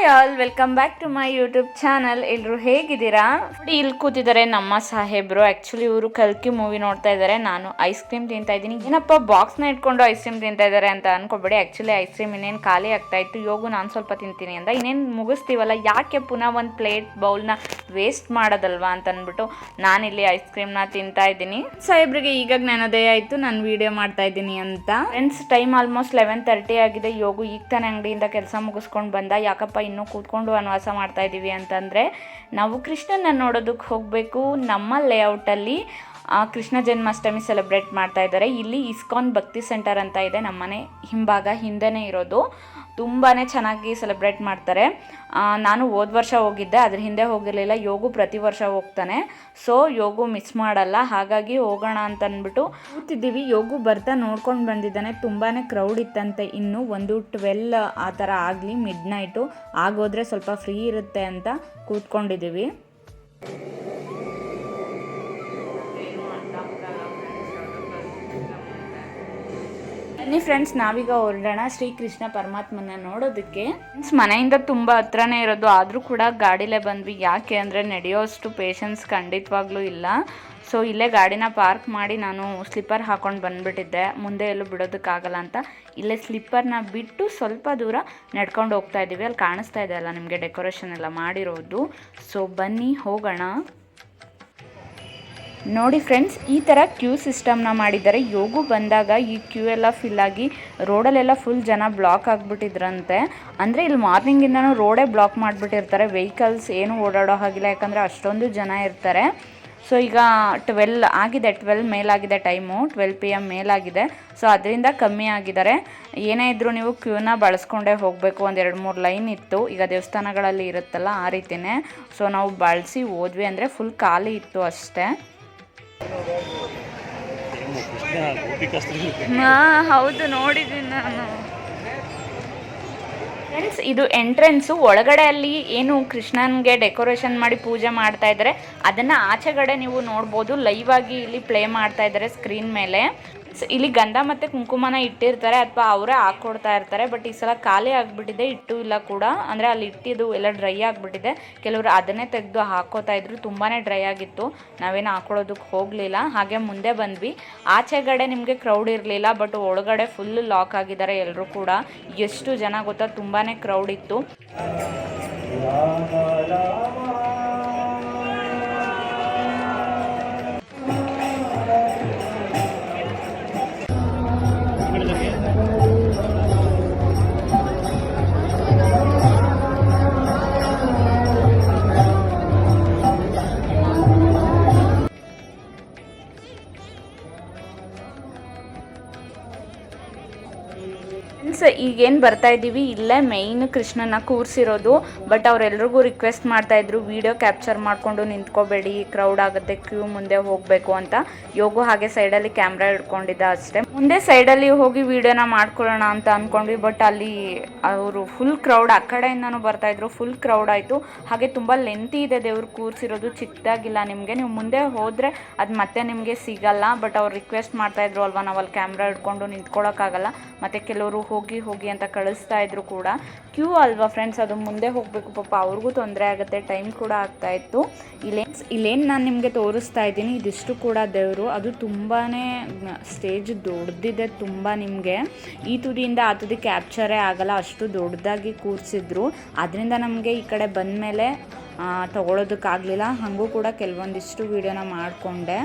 Hi all, welcome back to my YouTube channel. ಎಲ್ಲರೂ ಹೇಗಿದ್ದೀರಾ? ನೋಡಿ, ಇಲ್ಲಿ ಕೂತಿದ್ದಾರೆ ನಮ್ಮ ಸಾಹೇಬ್ರು. ಆ್ಯಕ್ಚುಲಿ ಇವರು ಕಲ್ಕಿ ಮೂವಿ ನೋಡ್ತಾ ಇದ್ದಾರೆ, ನಾನು ಐಸ್ ಕ್ರೀಮ್ ತಿಂತಾ ಇದ್ದೀನಿ. ಏನಪ್ಪ ಬಾಕ್ಸ್ನ ಇಟ್ಕೊಂಡು ಐಸ್ ಕ್ರೀಮ್ ತಿಂತಾ ಇದ್ದಾರೆ ಅಂತ ಅನ್ಕೋಬೇಡಿ. ಆ್ಯಕ್ಚುಲಿ ಐಸ್ ಕ್ರೀಮ್ ಇನ್ನೇನು ಖಾಲಿ ಆಗ್ತಾ ಇತ್ತು. ಯೋಗು ನಾನು ಸ್ವಲ್ಪ ತಿಂತೀನಿ ಅಂತ, ಇನ್ನೇನು ಮುಗಿಸ್ತೀವಲ್ಲ, ಯಾಕೆ ಪುನಃ ಒಂದು ಪ್ಲೇಟ್ ಬೌಲ್ನ ವೇಸ್ಟ್ ಮಾಡೋದಲ್ವಾ ಅಂತ ಅಂದ್ಬಿಟ್ಟು ನಾನಿಲ್ಲಿ ಐಸ್ ಕ್ರೀಮ್ನ ತಿಂತಾ ಇದ್ದೀನಿ. ಸಾಹೇಬ್ರಿಗೆ ಈಗ ಜ್ಞಾನೋದಯ ಆಯಿತು, ನಾನು ವಿಡಿಯೋ ಮಾಡ್ತಾ ಇದ್ದೀನಿ ಅಂತ. ಫ್ರೆಂಡ್ಸ್, ಟೈಮ್ ಆಲ್ಮೋಸ್ಟ್ 11:30 ಆಗಿದೆ. ಯೋಗು ಈಗ ತಾನೇ ಅಂಗಡಿಯಿಂದ ಕೆಲಸ ಮುಗಿಸ್ಕೊಂಡು ಬಂದ. ಯಾಕಪ್ಪ ಇನ್ನೂ ಕೂತ್ಕೊಂಡು ವನವಾಸ ಮಾಡ್ತಾ ಇದ್ದೀವಿ ಅಂತಂದರೆ, ನಾವು ಕೃಷ್ಣನ ನೋಡೋದಕ್ಕೆ ಹೋಗಬೇಕು. ನಮ್ಮ ಲೇಔಟಲ್ಲಿ ಕೃಷ್ಣ ಜನ್ಮಾಷ್ಟಮಿ ಸೆಲೆಬ್ರೇಟ್ ಮಾಡ್ತಾ ಇದ್ದಾರೆ. ಇಲ್ಲಿ ಇಸ್ಕಾನ್ ಭಕ್ತಿ ಸೆಂಟರ್ ಅಂತ ಇದೆ, ನಮ್ಮನೆ ಹಿಂಭಾಗ ಹಿಂದೆನೇ ಇರೋದು. ತುಂಬಾ ಚೆನ್ನಾಗಿ ಸೆಲೆಬ್ರೇಟ್ ಮಾಡ್ತಾರೆ. ನಾನು ಹೋದ ವರ್ಷ ಹೋಗಿದ್ದೆ, ಅದ್ರ ಹಿಂದೆ ಹೋಗಿರಲಿಲ್ಲ. ಯೋಗು ಪ್ರತಿ ವರ್ಷ ಹೋಗ್ತಾನೆ, ಸೊ ಯೋಗು ಮಿಸ್ ಮಾಡಲ್ಲ. ಹಾಗಾಗಿ ಹೋಗೋಣ ಅಂತ ಅಂದ್ಬಿಟ್ಟು ಕೂತಿದ್ದೀವಿ. ಯೋಗು ಬರ್ತಾ ನೋಡ್ಕೊಂಡು ಬಂದಿದ್ದಾನೆ. ತುಂಬಾ ಕ್ರೌಡ್ ಇತ್ತಂತೆ. ಇನ್ನು 1:12 ಆ ಥರ ಆಗಲಿ, ಮಿಡ್ ನೈಟು ಆಗೋದ್ರೆ ಸ್ವಲ್ಪ ಫ್ರೀ ಇರುತ್ತೆ ಅಂತ ಕೂತ್ಕೊಂಡಿದ್ದೀವಿ. ಬನ್ನಿ ಫ್ರೆಂಡ್ಸ್, ನಾವೀಗ ಹೊರಡೋಣ ಶ್ರೀಕೃಷ್ಣ ಪರಮಾತ್ಮನ ನೋಡೋದಕ್ಕೆ. ಫ್ರೆಂಡ್ಸ್, ಮನೆಯಿಂದ ತುಂಬ ಹತ್ರನೇ ಇರೋದು, ಆದರೂ ಕೂಡ ಗಾಡಿಲೇ ಬಂದ್ವಿ. ಯಾಕೆ ಅಂದರೆ ನಡೆಯೋಷ್ಟು ಪೇಷನ್ಸ್ ಖಂಡಿತವಾಗ್ಲೂ ಇಲ್ಲ. ಸೊ ಇಲ್ಲೇ ಗಾಡಿನ ಪಾರ್ಕ್ ಮಾಡಿ ನಾನು ಸ್ಲಿಪ್ಪರ್ ಹಾಕ್ಕೊಂಡು ಬಂದುಬಿಟ್ಟಿದ್ದೆ, ಮುಂದೆ ಎಲ್ಲೂ ಬಿಡೋದಕ್ಕಾಗಲ್ಲ ಅಂತ. ಇಲ್ಲೇ ಸ್ಲಿಪ್ಪರ್ನ ಬಿಟ್ಟು ಸ್ವಲ್ಪ ದೂರ ನಡ್ಕೊಂಡು ಹೋಗ್ತಾ ಇದ್ದೀವಿ. ಅಲ್ಲಿ ಕಾಣಿಸ್ತಾ ಇದೆ ಅಲ್ಲ ನಿಮಗೆ, ಡೆಕೋರೇಷನ್ ಎಲ್ಲ ಮಾಡಿರೋದು. ಸೊ ಬನ್ನಿ ಹೋಗೋಣ. ನೋಡಿ ಫ್ರೆಂಡ್ಸ್, ಈ ಥರ ಕ್ಯೂ ಸಿಸ್ಟಮ್ನ ಮಾಡಿದ್ದಾರೆ. ಯೋಗು ಬಂದಾಗ ಈ ಕ್ಯೂ ಎಲ್ಲ ಫಿಲ್ ಆಗಿ ರೋಡಲ್ಲೆಲ್ಲ ಫುಲ್ ಜನ ಬ್ಲಾಕ್ ಆಗಿಬಿಟ್ಟಿದ್ರಂತೆ. ಅಂದರೆ ಇಲ್ಲಿ ಮಾರ್ನಿಂಗಿಂದನೂ ರೋಡೇ ಬ್ಲಾಕ್ ಮಾಡಿಬಿಟ್ಟಿರ್ತಾರೆ, ವೆಹಿಕಲ್ಸ್ ಏನೂ ಓಡಾಡೋ ಹಾಗಿಲ್ಲ, ಯಾಕಂದರೆ ಅಷ್ಟೊಂದು ಜನ ಇರ್ತಾರೆ. ಸೊ ಈಗ 12 ಮೇಲಾಗಿದೆ, ಟೈಮು 12 PM ಮೇಲಾಗಿದೆ. ಸೊ ಅದರಿಂದ ಕಮ್ಮಿ ಆಗಿದ್ದಾರೆ. ಏನೇ ಇದ್ದರೂ ನೀವು ಕ್ಯೂನ ಬಳಸ್ಕೊಂಡೇ ಹೋಗಬೇಕು. ಒಂದು 2-3 ಲೈನ್ ಇತ್ತು, ಈಗ ದೇವಸ್ಥಾನಗಳಲ್ಲಿ ಇರುತ್ತಲ್ಲ ಆ ರೀತಿಯೇ. ಸೊ ನಾವು ಬಳಸಿ ಹೋದ್ವಿ, ಅಂದರೆ ಫುಲ್ ಖಾಲಿ ಇತ್ತು ಅಷ್ಟೇ. ಹೌದು, ನೋಡಿದ್ದೀನಿ ನಾನು. ಫ್ರೆಂಡ್ಸ್, ಇದು ಎಂಟ್ರೆನ್ಸು. ಒಳಗಡೆ ಅಲ್ಲಿ ಏನು ಕೃಷ್ಣನ್ಗೆ ಡೆಕೋರೇಷನ್ ಮಾಡಿ ಪೂಜೆ ಮಾಡ್ತಾ ಇದ್ದಾರೆ, ಅದನ್ನು ಆಚೆಗಡೆ ನೀವು ನೋಡ್ಬೋದು. ಲೈವ್ ಆಗಿ ಇಲ್ಲಿ ಪ್ಲೇ ಮಾಡ್ತಾ ಇದ್ದಾರೆ ಸ್ಕ್ರೀನ್ ಮೇಲೆ. ಇಲ್ಲಿ ಗಂಧ ಮತ್ತು ಕುಂಕುಮನ ಇಟ್ಟಿರ್ತಾರೆ, ಅಥವಾ ಅವರೇ ಹಾಕ್ಕೊಡ್ತಾ ಇರ್ತಾರೆ. ಬಟ್ ಈ ಸಲ ಖಾಲಿ ಆಗಿಬಿಟ್ಟಿದೆ, ಇಟ್ಟು ಇಲ್ಲ ಕೂಡ. ಅಂದರೆ ಅಲ್ಲಿ ಇಟ್ಟಿದ್ದು ಎಲ್ಲ ಡ್ರೈ ಆಗಿಬಿಟ್ಟಿದೆ. ಕೆಲವರು ಅದನ್ನೇ ತೆಗೆದು ಹಾಕೋತಾ ಇದ್ರು, ತುಂಬಾ ಡ್ರೈ ಆಗಿತ್ತು. ನಾವೇನು ಹಾಕೊಳ್ಳೋದಕ್ಕೆ ಹೋಗಲಿಲ್ಲ, ಹಾಗೆ ಮುಂದೆ ಬಂದ್ವಿ. ಆಚೆಗಡೆ ನಿಮಗೆ ಕ್ರೌಡ್ ಇರಲಿಲ್ಲ, ಬಟ್ ಒಳಗಡೆ ಫುಲ್ ಲಾಕ್ ಆಗಿದ್ದಾರೆ ಎಲ್ಲರೂ ಕೂಡ. ಎಷ್ಟು ಜನ ಗೊತ್ತಾ, ತುಂಬಾ ಕ್ರೌಡ್ ಇತ್ತು. ಈಗೇನು ಬರ್ತಾ ಇದ್ದೀವಿ, ಇಲ್ಲೇ ಮೇಯ್ನ್ ಕೃಷ್ಣನ ಕೂರಿಸಿರೋದು. ಬಟ್ ಅವರೆಲ್ರಿಗೂ ರಿಕ್ವೆಸ್ಟ್ ಮಾಡ್ತಾಯಿದ್ರು, ವಿಡಿಯೋ ಕ್ಯಾಪ್ಚರ್ ಮಾಡಿಕೊಂಡು ನಿಂತ್ಕೋಬೇಡಿ, ಕ್ರೌಡ್ ಆಗುತ್ತೆ, ಕ್ಯೂ ಮುಂದೆ ಹೋಗಬೇಕು ಅಂತ. ಯೋಗು ಹಾಗೆ ಸೈಡಲ್ಲಿ ಕ್ಯಾಮ್ರಾ ಹಿಡ್ಕೊಂಡಿದ್ದ ಅಷ್ಟೇ. ಮುಂದೆ ಸೈಡಲ್ಲಿ ಹೋಗಿ ವಿಡಿಯೋನ ಮಾಡ್ಕೊಳ್ಳೋಣ ಅಂತ ಅಂದ್ಕೊಂಡ್ವಿ. ಬಟ್ ಅಲ್ಲಿ ಅವರು ಫುಲ್ ಕ್ರೌಡ್, ಆ ಕಡೆಯಿಂದನೂ ಬರ್ತಾಯಿದ್ರು, ಫುಲ್ ಕ್ರೌಡ್ ಆಯಿತು. ಹಾಗೆ ತುಂಬ ಲೆಂತಿ ಇದೆ ದೇವ್ರು ಕೂರಿಸಿರೋದು, ಚಿಕ್ಕದಾಗಿಲ್ಲ. ನಿಮಗೆ ನೀವು ಮುಂದೆ ಹೋದರೆ ಅದು ಮತ್ತೆ ನಿಮಗೆ ಸಿಗಲ್ಲ. ಬಟ್ ಅವ್ರು ರಿಕ್ವೆಸ್ಟ್ ಮಾಡ್ತಾಯಿದ್ರು ಅಲ್ವಾ, ನಾವು ಅಲ್ಲಿ ಕ್ಯಾಮ್ರಾ ಹಿಡ್ಕೊಂಡು ನಿಂತ್ಕೊಳ್ಳೋಕ್ಕಾಗಲ್ಲ. ಮತ್ತು ಕೆಲವರು ಹೋಗಿ ಅಂತ ಕಳಿಸ್ತಾ ಇದ್ರು ಕೂಡ. ಕ್ಯೂ ಅಲ್ವಾ ಫ್ರೆಂಡ್ಸ್, ಅದು ಮುಂದೆ ಹೋಗಬೇಕು, ಪಾಪ ಅವ್ರಿಗೂ ತೊಂದರೆ ಆಗುತ್ತೆ, ಟೈಮ್ ಕೂಡ ಆಗ್ತಾ ಇತ್ತು. ಇಲ್ಲೇನು ನಾನು ನಿಮಗೆ ತೋರಿಸ್ತಾ ಇದ್ದೀನಿ, ಇದಿಷ್ಟು ಕೂಡ ದೇವರು. ಅದು ತುಂಬಾ ಸ್ಟೇಜ್ ದೊಡ್ಡದಿದೆ, ತುಂಬ ನಿಮಗೆ ಈ ತುದಿಯಿಂದ ಆ ತುದಿ ಕ್ಯಾಪ್ಚರೇ ಆಗಲ್ಲ, ಅಷ್ಟು ದೊಡ್ಡದಾಗಿ ಕೂರಿಸಿದ್ರು. ಅದರಿಂದ ನಮಗೆ ಈ ಕಡೆ ಬಂದ ಮೇಲೆ ತೊಗೊಳೋದಕ್ಕಾಗಲಿಲ್ಲ. ಹಾಗೂ ಕೂಡ ಕೆಲವೊಂದಿಷ್ಟು ವೀಡಿಯೋನ ಮಾಡಿಕೊಂಡೆ.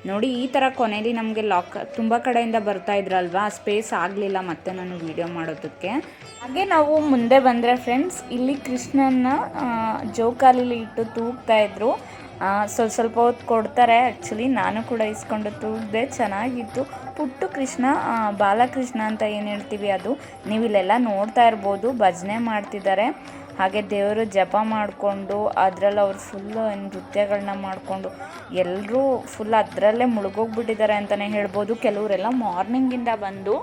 ನೋಡಿ, ಈ ಥರ ಕೊನೆಯಲ್ಲಿ ನಮಗೆ ಲಾಕ್ ತುಂಬ ಕಡೆಯಿಂದ ಬರ್ತಾ ಇದ್ರಲ್ವಾ, ಸ್ಪೇಸ್ ಆಗಲಿಲ್ಲ ಮತ್ತೆ ನಾನು ವೀಡಿಯೋ ಮಾಡೋದಕ್ಕೆ. ಹಾಗೆ ನಾವು ಮುಂದೆ ಬಂದರೆ ಫ್ರೆಂಡ್ಸ್, ಇಲ್ಲಿ ಕೃಷ್ಣನ ಜೋಕಾಲಿಲಿ ಇಟ್ಟು ತೂಗ್ತಾಯಿದ್ರು. ಸ್ವಲ್ಪ ಹೊತ್ತು ಕೊಡ್ತಾರೆ. ಆ್ಯಕ್ಚುಲಿ ನಾನು ಕೂಡ ಇಸ್ಕೊಂಡು ತೂಗಿದೆ, ಚೆನ್ನಾಗಿತ್ತು. ಪುಟ್ಟು ಕೃಷ್ಣ, ಬಾಲಕೃಷ್ಣ ಅಂತ ಏನು ಹೇಳ್ತೀವಿ ಅದು. ನೀವು ಇಲ್ಲೆಲ್ಲ ನೋಡ್ತಾ ಇರ್ಬೋದು, ಭಜನೆ ಮಾಡ್ತಿದ್ದಾರೆ. ಹಾಗೆ ದೇವರು ಜಪ ಮಾಡಿಕೊಂಡು ಅದರಲ್ಲಿ ಅವ್ರು ಫುಲ್ಲು ನೃತ್ಯಗಳನ್ನ ಮಾಡಿಕೊಂಡು ಎಲ್ಲರೂ ಫುಲ್ ಅದರಲ್ಲೇ ಮುಳುಗೋಗ್ಬಿಟ್ಟಿದ್ದಾರೆ ಅಂತಲೇ ಹೇಳ್ಬೋದು. ಕೆಲವರೆಲ್ಲ ಮಾರ್ನಿಂಗಿಂದ ಬಂದು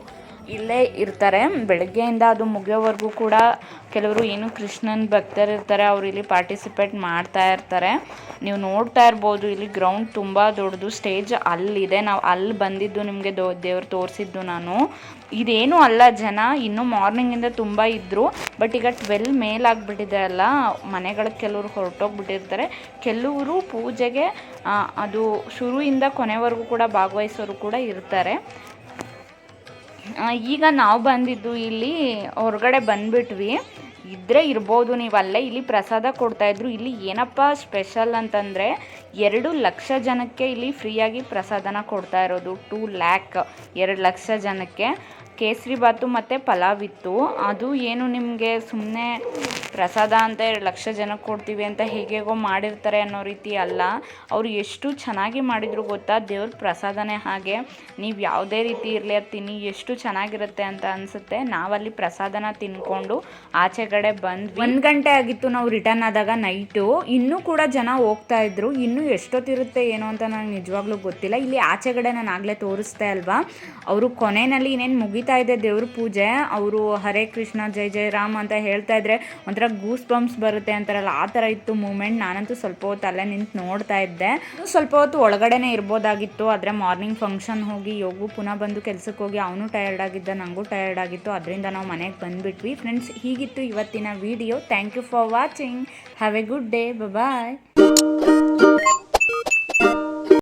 ಇಲ್ಲೇ ಇರ್ತಾರೆ. ಬೆಳಗ್ಗೆಯಿಂದ ಅದು ಮುಗಿಯೋವರೆಗೂ ಕೂಡ ಕೆಲವರು ಏನು ಕೃಷ್ಣನ ಭಕ್ತರಿರ್ತಾರೆ, ಅವರು ಇಲ್ಲಿ ಪಾರ್ಟಿಸಿಪೇಟ್ ಮಾಡ್ತಾ ಇರ್ತಾರೆ. ನೀವು ನೋಡ್ತಾ ಇರ್ಬೋದು, ಇಲ್ಲಿ ಗ್ರೌಂಡ್ ತುಂಬ ದೊಡ್ಡದು, ಸ್ಟೇಜ್ ಅಲ್ಲಿದೆ. ನಾವು ಅಲ್ಲಿ ಬಂದಿದ್ದು ನಿಮಗೆ ದೇವ್ರು ತೋರಿಸಿದ್ದು ನಾನು. ಇದೇನು ಅಲ್ಲ, ಜನ ಇನ್ನೂ ಮಾರ್ನಿಂಗಿಂದ ತುಂಬ ಇದ್ದರು. ಬಟ್ ಈಗ 12 ಮೇಲಾಗ್ಬಿಟ್ಟಿದೆ ಅಲ್ಲ, ಮನೆಗಳಿಗೆ ಕೆಲವರು ಹೊರಟೋಗ್ಬಿಟ್ಟಿರ್ತಾರೆ. ಕೆಲವರು ಪೂಜೆಗೆ ಅದು ಶುರುವಿಂದ ಕೊನೆವರೆಗೂ ಕೂಡ ಭಾಗವಹಿಸೋರು ಕೂಡ ಇರ್ತಾರೆ. ಈಗ ನಾವು ಬಂದಿದ್ದು ಇಲ್ಲಿ ಹೊರಗಡೆ ಬಂದುಬಿಟ್ವಿ. ಇದ್ದರೆ ಇರ್ಬೋದು ನೀವು ಅಲ್ಲೇ. ಇಲ್ಲಿ ಪ್ರಸಾದ ಕೊಡ್ತಾಯಿದ್ರು. ಇಲ್ಲಿ ಏನಪ್ಪ ಸ್ಪೆಷಲ್ ಅಂತಂದರೆ 2 ಲಕ್ಷ ಜನಕ್ಕೆ ಇಲ್ಲಿ ಫ್ರೀಯಾಗಿ ಪ್ರಸಾದನ ಕೊಡ್ತಾ ಇರೋದು. 2 ಲ್ಯಾಕ್ 2 ಲಕ್ಷ ಜನಕ್ಕೆ ಕೇಸರಿ ಬಾತು ಮತ್ತು ಪಲಾವ್ ಇತ್ತು. ಅದು ಏನು ನಿಮಗೆ ಸುಮ್ಮನೆ ಪ್ರಸಾದ ಅಂತ 2 ಲಕ್ಷ ಜನಕ್ಕೆ ಕೊಡ್ತೀವಿ ಅಂತ ಹೇಗೇಗೋ ಮಾಡಿರ್ತಾರೆ ಅನ್ನೋ ರೀತಿ ಅಲ್ಲ. ಅವರು ಎಷ್ಟು ಚೆನ್ನಾಗಿ ಮಾಡಿದ್ರು ಗೊತ್ತಾ, ದೇವ್ರ ಪ್ರಸಾದನೇ ಹಾಗೆ. ನೀವು ಯಾವುದೇ ರೀತಿ ಇರಲಿ ಅದು ತಿನ್ನಿ, ಎಷ್ಟು ಚೆನ್ನಾಗಿರುತ್ತೆ ಅಂತ ಅನಿಸುತ್ತೆ. ನಾವಲ್ಲಿ ಪ್ರಸಾದನ ತಿನ್ಕೊಂಡು ಆಚೆಗಡೆ ಬಂದ್ವಿ. 1 ಗಂಟೆ ಆಗಿತ್ತು ನಾವು ರಿಟರ್ನ್ ಆದಾಗ ನೈಟು. ಇನ್ನೂ ಕೂಡ ಜನ ಹೋಗ್ತಾ ಇದ್ರು. ಇನ್ನೂ ಎಷ್ಟೊತ್ತಿರುತ್ತೆ ಏನೋ ಅಂತ ನನಗೆ ನಿಜವಾಗ್ಲೂ ಗೊತ್ತಿಲ್ಲ. ಇಲ್ಲಿ ಆಚೆಗಡೆ ನಾನು ಆಗಲೇ ತೋರಿಸ್ದೆ ಅಲ್ವಾ, ಅವರು ಕೊನೆಯಲ್ಲಿ ಇನ್ನೇನು ಮುಗಿತಾ ಇದೆ ದೇವ್ರ ಪೂಜೆ, ಅವರು ಹರೇ ಕೃಷ್ಣ ಜೈ ಜೈ ರಾಮ್ ಅಂತ ಹೇಳ್ತಾ ಇದ್ರೆ ಒಂಥರ ಗೂಸ್ ಬಂಪ್ಸ್ ಬರುತ್ತೆ ಅಂತಾರಲ್ಲ, ಆ ಥರ ಇತ್ತು ಮೂಮೆಂಟ್. ನಾನಂತೂ ಸ್ವಲ್ಪ ಹೊತ್ತು ಅಲ್ಲೇ ನಿಂತು ನೋಡ್ತಾ ಇದ್ದೆ. ಸ್ವಲ್ಪ ಹೊತ್ತು ಒಳಗಡೆನೇ ಇರ್ಬೋದಾಗಿತ್ತು, ಆದರೆ ಮಾರ್ನಿಂಗ್ ಫಂಕ್ಷನ್ ಹೋಗಿ ಯೋಗು ಪುನಃ ಬಂದು ಕೆಲ್ಸಕ್ಕೆ ಹೋಗಿ ಅವನು ಟಯರ್ಡ್ ಆಗಿದ್ದ, ನನಗೂ ಟಯರ್ಡ್ ಆಗಿತ್ತು. ಅದರಿಂದ ನಾವು ಮನೆಗೆ ಬಂದುಬಿಟ್ವಿ. ಫ್ರೆಂಡ್ಸ್, ಹೀಗಿತ್ತು ಇವತ್ತಿನ video. Thank you for watching. Have a good day. Bye.